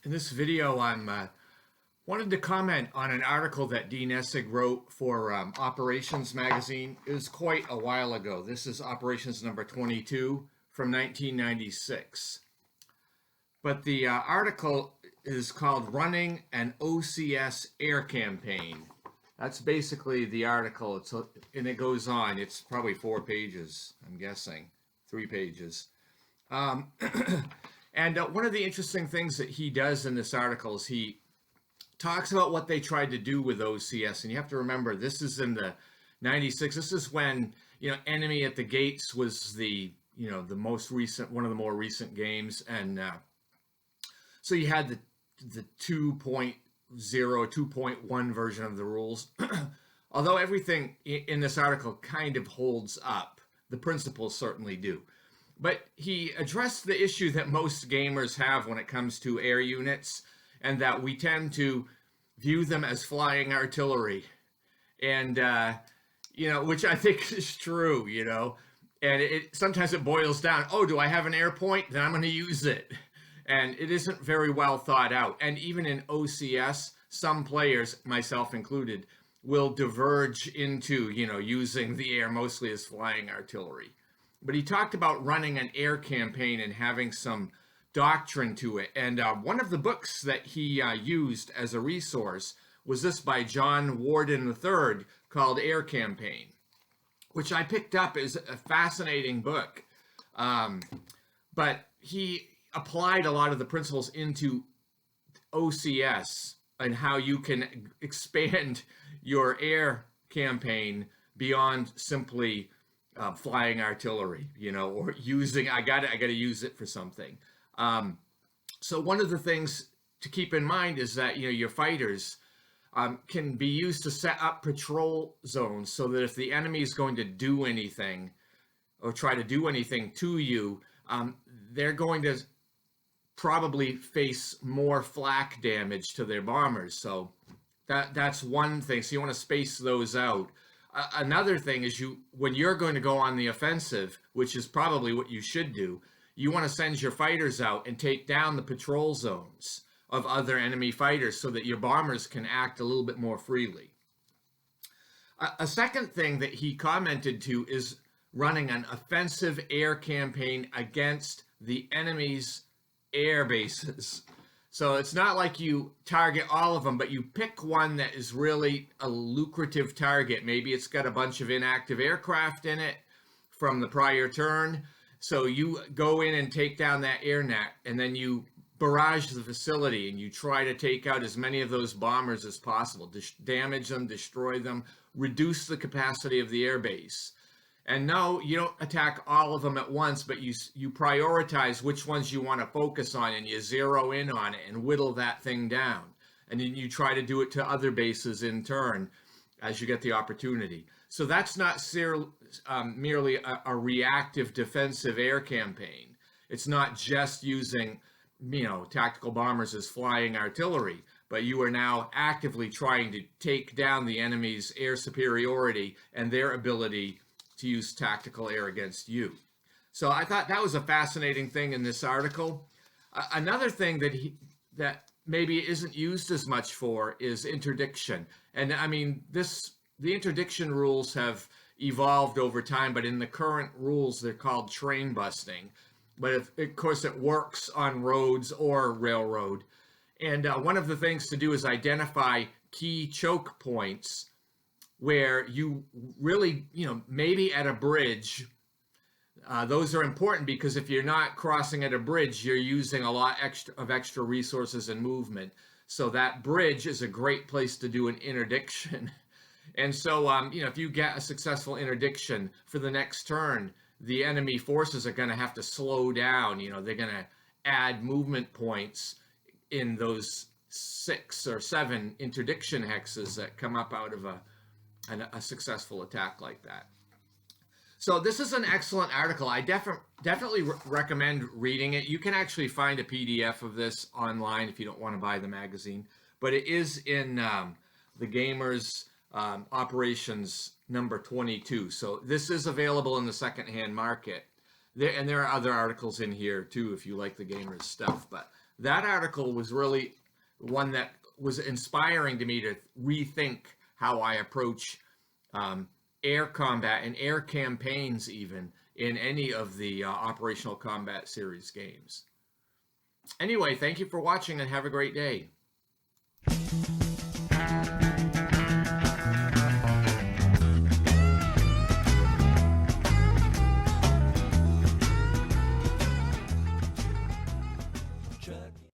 In this video, I'm wanted to comment on an article that Dean Essig wrote for Operations magazine. It was quite a while ago. This is Operations number 22 from 1996. But the article is called Running an OCS Air Campaign. That's basically the article, and it goes on. It's probably 4 pages, I'm guessing, 3 pages. And one of the interesting things that he does in this article is he talks about what they tried to do with OCS. And you have to remember, this is in the 96. This is when, Enemy at the Gates was the most recent, one of the more recent games. And so you had the 2.0, 2.1 version of the rules. Although everything in this article kind of holds up, the principles certainly do. But he addressed the issue that most gamers have when it comes to air units, and that we tend to view them as flying artillery. And, which I think is true, and sometimes it boils down, oh, do I have an air point? Then I'm going to use it. And it isn't very well thought out. And even in OCS, some players, myself included, will diverge into, using the air mostly as flying artillery. But he talked about running an air campaign and having some doctrine to it. And one of the books that he used as a resource was this by John Warden III called Air Campaign, which I picked up as a fascinating book. But he applied a lot of the principles into OCS and how you can expand your air campaign beyond simply flying artillery, or using, I gotta use it for something. So one of the things to keep in mind is that, your fighters can be used to set up patrol zones so that if the enemy is going to do anything or try to do anything to you, they're going to probably face more flak damage to their bombers. So that's one thing. So you want to space those out. Another thing is when you're going to go on the offensive, which is probably what you should do, you want to send your fighters out and take down the patrol zones of other enemy fighters so that your bombers can act a little bit more freely. A second thing that he commented to is running an offensive air campaign against the enemy's air bases. So it's not like you target all of them, but you pick one that is really a lucrative target. Maybe it's got a bunch of inactive aircraft in it from the prior turn. So you go in and take down that air net, and then you barrage the facility and you try to take out as many of those bombers as possible, damage them, destroy them, reduce the capacity of the airbase. And no, you don't attack all of them at once, but you prioritize which ones you want to focus on, and you zero in on it and whittle that thing down. And then you try to do it to other bases in turn as you get the opportunity. So that's not merely a reactive defensive air campaign. It's not just using, tactical bombers as flying artillery, but you are now actively trying to take down the enemy's air superiority and their ability to use tactical air against you. So I thought that was a fascinating thing in this article. Another thing that maybe isn't used as much for is interdiction. And I mean, the interdiction rules have evolved over time, but in the current rules, they're called train busting. But of course, it works on roads or railroad. And one of the things to do is identify key choke points where you really, maybe at a bridge, those are important because if you're not crossing at a bridge, you're using a lot of extra resources and movement. So that bridge is a great place to do an interdiction. And so, if you get a successful interdiction for the next turn, the enemy forces are going to have to slow down. They're going to add movement points in those 6 or 7 interdiction hexes that come up out of a successful attack like that. So this is an excellent article. I definitely recommend reading it. You can actually find a PDF of this online if you don't want to buy the magazine, but it is in the Gamers Operations number 22. So this is available in the secondhand market. There are other articles in here too if you like the Gamers stuff, but that article was really one that was inspiring to me to rethink how I approach air combat and air campaigns, even in any of the Operational Combat Series games. Anyway, thank you for watching and have a great day.